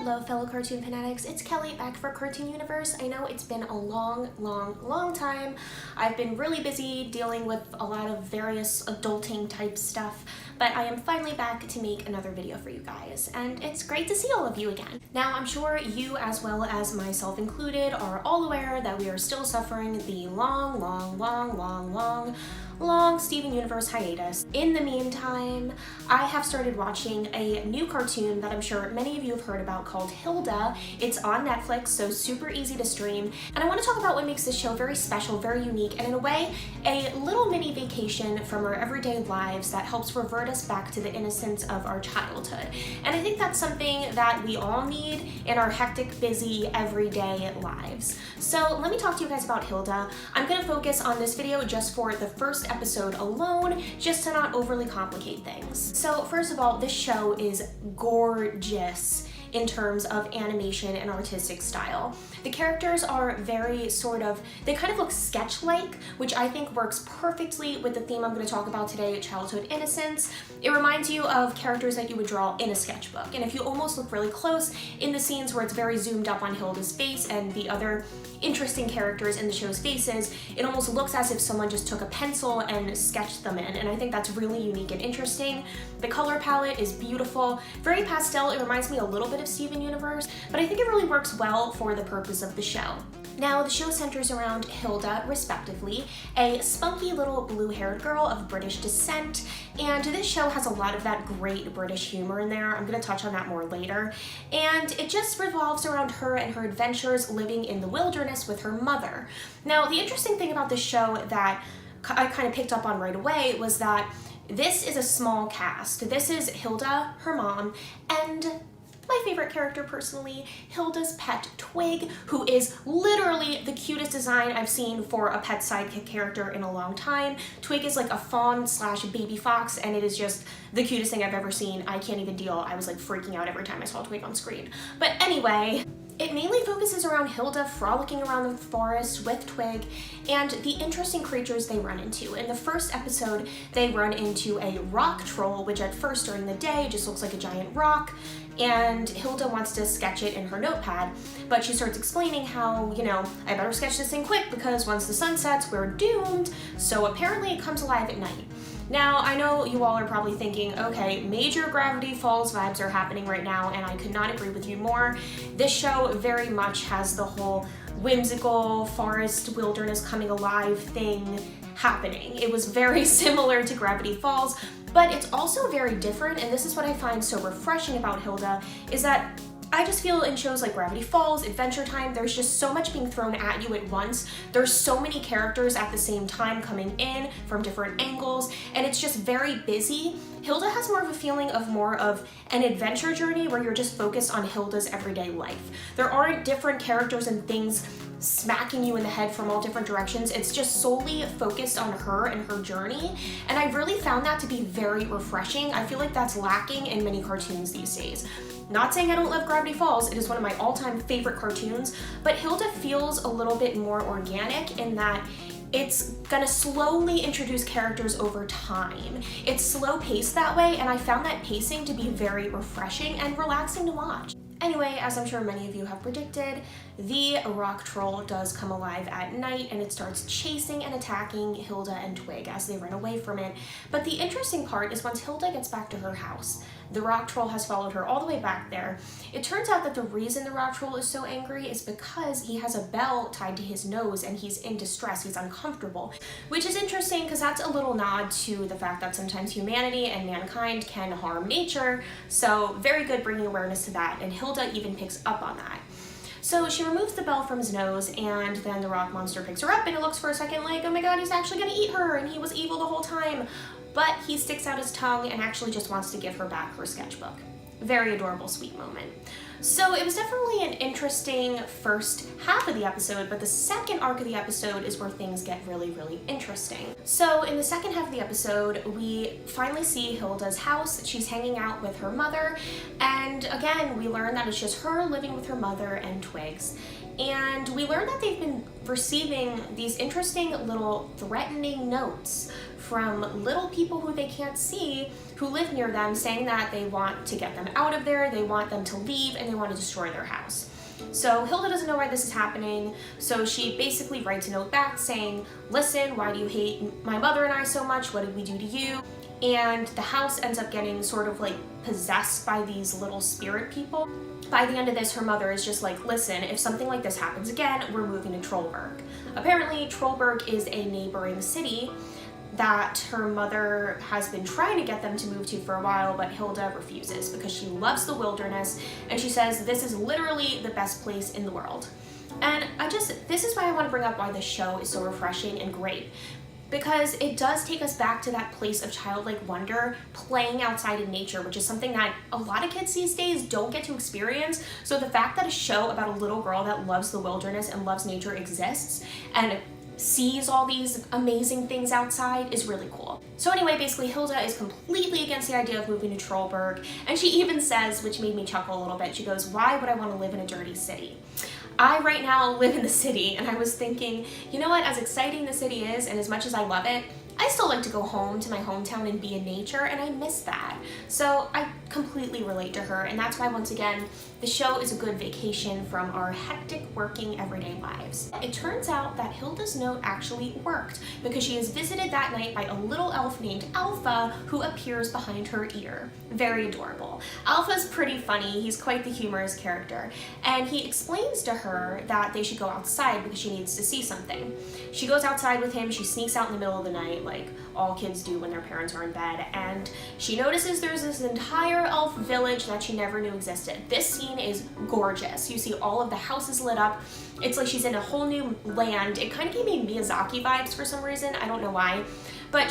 Hello fellow cartoon fanatics, it's Kelly back for Cartoon Universe. I know it's been a long time. I've been really busy dealing with a lot of various adulting type stuff, but I am finally back to make another video for you guys, and it's great to see all of you again. Now, I'm sure you, as well as myself included, are all aware that we are still suffering the long Steven Universe hiatus. In the meantime, I have started watching a new cartoon that I'm sure many of you have heard about called Hilda. It's on Netflix, so super easy to stream. And I want to talk about what makes this show very special, very unique, and in a way, a little mini vacation from our everyday lives that helps revert us back to the innocence of our childhood. And I think that's something that we all need in our hectic, busy, everyday lives. So let me talk to you guys about Hilda. I'm going to focus on this video just for the first episode alone, just to not overly complicate things. So first of all, this show is gorgeous in terms of animation and artistic style. The characters are very they kind of look sketch-like, which I think works perfectly with the theme I'm going to talk about today, childhood innocence. It reminds you of characters that you would draw in a sketchbook. And if you almost look really close in the scenes where it's very zoomed up on Hilda's face and the other interesting characters in the show's faces, it almost looks as if someone just took a pencil and sketched them in, and I think that's really unique and interesting. The color palette is beautiful, very pastel. It reminds me a little bit of Steven Universe, but I think it really works well for the purpose of the show. Now, the show centers around Hilda, respectively, a spunky little blue-haired girl of British descent, and this show has a lot of that great British humor in there. I'm going to touch on that more later. And it just revolves around her and her adventures living in the wilderness with her mother. Now, the interesting thing about this show that I kind of picked up on right away was that this is a small cast. This is Hilda, her mom, and my favorite character personally, Hilda's pet Twig, who is literally the cutest design I've seen for a pet sidekick character in a long time. Twig is like a fawn slash baby fox, and it is just the cutest thing I've ever seen. I can't even deal. I was like freaking out every time I saw Twig on screen. But anyway, it mainly focuses around Hilda frolicking around the forest with Twig and the interesting creatures they run into. In the first episode, they run into a rock troll, which at first during the day just looks like a giant rock, and Hilda wants to sketch it in her notepad, but she starts explaining how, I better sketch this thing quick because once the sun sets, we're doomed. So apparently it comes alive at night. Now, I know you all are probably thinking, okay, major Gravity Falls vibes are happening right now, and I could not agree with you more. This show very much has the whole whimsical forest wilderness coming alive thing happening. It was very similar to Gravity Falls, but it's also very different, and this is what I find so refreshing about Hilda, is that I just feel in shows like Gravity Falls, Adventure Time, there's just so much being thrown at you at once. There's so many characters at the same time coming in from different angles, and it's just very busy. Hilda has more of a feeling of more of an adventure journey where you're just focused on Hilda's everyday life. There aren't different characters and things smacking you in the head from all different directions. It's just solely focused on her and her journey, and I really found that to be very refreshing. I feel like that's lacking in many cartoons these days. Not saying I don't love Gravity Falls, it is one of my all-time favorite cartoons, but Hilda feels a little bit more organic in that it's gonna slowly introduce characters over time. It's slow paced that way, and I found that pacing to be very refreshing and relaxing to watch. Anyway, as I'm sure many of you have predicted, the rock troll does come alive at night, and it starts chasing and attacking Hilda and Twig as they run away from it. But the interesting part is once Hilda gets back to her house, the rock troll has followed her all the way back there. It turns out that the reason the rock troll is so angry is because he has a bell tied to his nose and he's in distress, he's uncomfortable. Which is interesting because that's a little nod to the fact that sometimes humanity and mankind can harm nature, so very good bringing awareness to that, and Hilda even picks up on that. So she removes the bell from his nose, and then the rock monster picks her up, and it looks for a second like, oh my god, he's actually gonna eat her, and he was evil the whole time. But he sticks out his tongue and actually just wants to give her back her sketchbook. Very adorable, sweet moment. So it was definitely an interesting first half of the episode, but the second arc of the episode is where things get really interesting. So in the second half of the episode, we finally see Hilda's house. She's hanging out with her mother, and again, we learn that it's just her living with her mother and Twigs. And we learn that they've been receiving these interesting little threatening notes from little people who they can't see who live near them, saying that they want to get them out of there, they want them to leave, and they want to destroy their house. So Hilda doesn't know why this is happening, so she basically writes a note back saying, listen, why do you hate my mother and I so much? What did we do to you? And the house ends up getting sort of like possessed by these little spirit people. By the end of this, her mother is just like, listen, if something like this happens again, we're moving to Trolberg. Apparently, Trolberg is a neighboring city that her mother has been trying to get them to move to for a while, but Hilda refuses because she loves the wilderness, and she says this is literally the best place in the world. And this is why I want to bring up why this show is so refreshing and great. Because it does take us back to that place of childlike wonder, playing outside in nature, which is something that a lot of kids these days don't get to experience. So the fact that a show about a little girl that loves the wilderness and loves nature exists and sees all these amazing things outside is really cool. So anyway, basically Hilda is completely against the idea of moving to Trolberg, and she even says, which made me chuckle a little bit, she goes, why would I want to live in a dirty city? I right now live in the city, and I was thinking, you know what, as exciting the city is, and as much as I love it, I still like to go home to my hometown and be in nature, and I miss that. So I completely relate to her, and that's why, once again, the show is a good vacation from our hectic working everyday lives. It turns out that Hilda's note actually worked because she is visited that night by a little elf named Alpha who appears behind her ear. Very adorable. Alpha's pretty funny, he's quite the humorous character, and he explains to her that they should go outside because she needs to see something. She goes outside with him, she sneaks out in the middle of the night like all kids do when their parents are in bed, and she notices there's this entire elf village that she never knew existed. This scene is gorgeous. You see all of the houses lit up. It's like she's in a whole new land. It kind of gave me Miyazaki vibes for some reason. I don't know why, but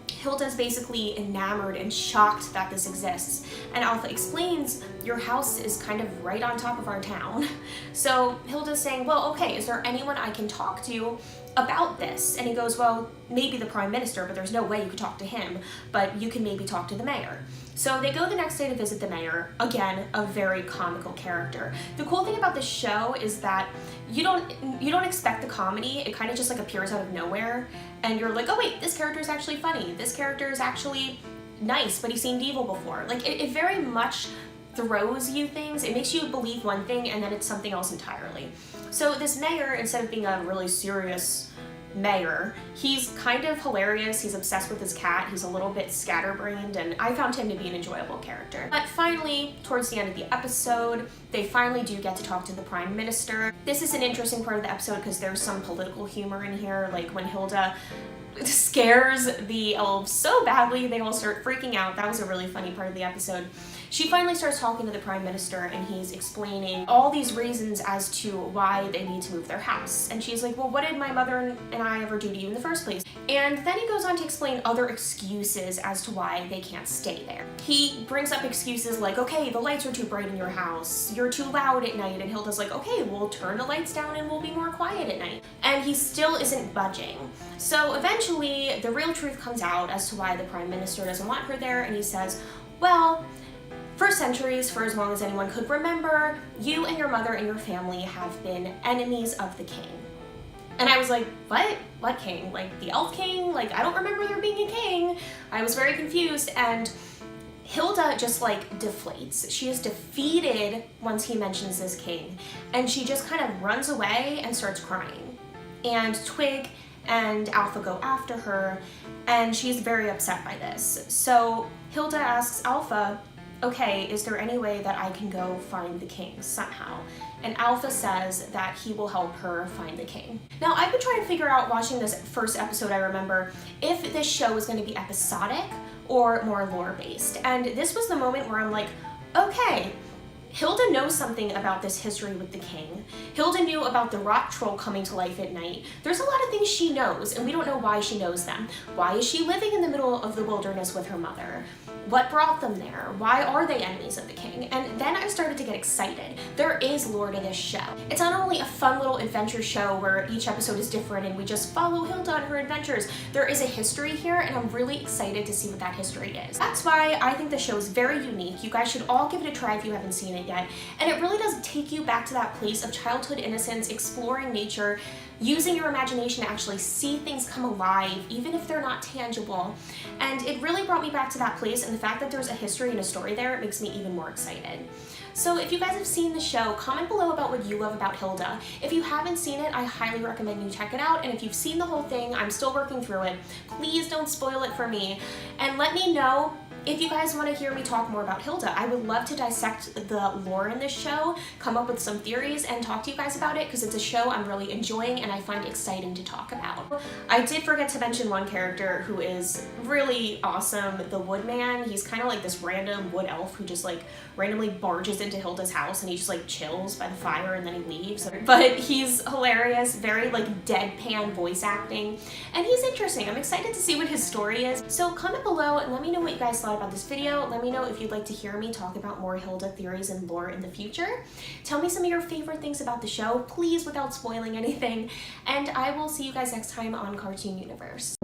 Hilda's basically enamored and shocked that this exists. And Alpha explains, your house is kind of right on top of our town. So Hilda's saying, well, okay, is there anyone I can talk to about this? And he goes, well, maybe the Prime Minister, but there's no way you could talk to him, but you can maybe talk to the mayor. So they go the next day to visit the mayor. Again, a very comical character. The cool thing about this show is that you don't expect the comedy. It kind of just like appears out of nowhere, and you're like, oh wait, this character is actually funny. This character is actually nice, but he seemed evil before. Like it very much throws you things. It makes you believe one thing and then it's something else entirely. So this mayor, instead of being a really serious mayor, he's kind of hilarious. He's obsessed with his cat. He's a little bit scatterbrained, and I found him to be an enjoyable character. But finally, towards the end of the episode, they finally do get to talk to the Prime Minister. This is an interesting part of the episode because there's some political humor in here, like when Hilda scares the elves so badly they all start freaking out. That was a really funny part of the episode. She finally starts talking to the Prime Minister, and he's explaining all these reasons as to why they need to move their house. And she's like, well, what did my mother and I ever do to you in the first place? And then he goes on to explain other excuses as to why they can't stay there. He brings up excuses like, okay, the lights are too bright in your house, you're too loud at night, and Hilda's like, okay, we'll turn the lights down and we'll be more quiet at night. And he still isn't budging. So eventually, the real truth comes out as to why the Prime Minister doesn't want her there, and he says, well, for centuries, for as long as anyone could remember, you and your mother and your family have been enemies of the king. And I was like, what? What king? Like the elf king? Like, I don't remember there being a king. I was very confused, and Hilda just like deflates. She is defeated once he mentions this king, and she just kind of runs away and starts crying. And Twig and Alpha go after her, and she's very upset by this. So Hilda asks Alpha, okay, is there any way that I can go find the king somehow? And Alpha says that he will help her find the king. Now, I've been trying to figure out, watching this first episode, I remember, if this show is going to be episodic or more lore-based. And this was the moment where I'm like, okay, Hilda knows something about this history with the king. Hilda knew about the rock troll coming to life at night. There's a lot of things she knows, and we don't know why she knows them. Why is she living in the middle of the wilderness with her mother? What brought them there? Why are they enemies of the king? And then I started to get excited. There is lore to this show. It's not only a fun little adventure show where each episode is different and we just follow Hilda on her adventures. There is a history here, and I'm really excited to see what that history is. That's why I think the show is very unique. You guys should all give it a try if you haven't seen it yet. And it really does take you back to that place of childhood innocence, exploring nature, using your imagination to actually see things come alive, even if they're not tangible. And it really brought me back to that place, and the fact that there's a history and a story there, it makes me even more excited. So if you guys have seen the show, comment below about what you love about Hilda. If you haven't seen it, I highly recommend you check it out, and if you've seen the whole thing, I'm still working through it, please don't spoil it for me. And let me know if you guys want to hear me talk more about Hilda. I would love to dissect the lore in this show, come up with some theories, and talk to you guys about it, because it's a show I'm really enjoying and I find exciting to talk about. I did forget to mention one character who is really awesome, the Woodman. He's kind of like this random wood elf who just like randomly barges into Hilda's house and he just like chills by the fire and then he leaves. But he's hilarious, very like deadpan voice acting, and he's interesting. I'm excited to see what his story is. So comment below and let me know what you guys thought about this video. Let me know if you'd like to hear me talk about more Hilda theories and lore in the future. Tell me some of your favorite things about the show, please, without spoiling anything, and I will see you guys next time on Cartoon Universe.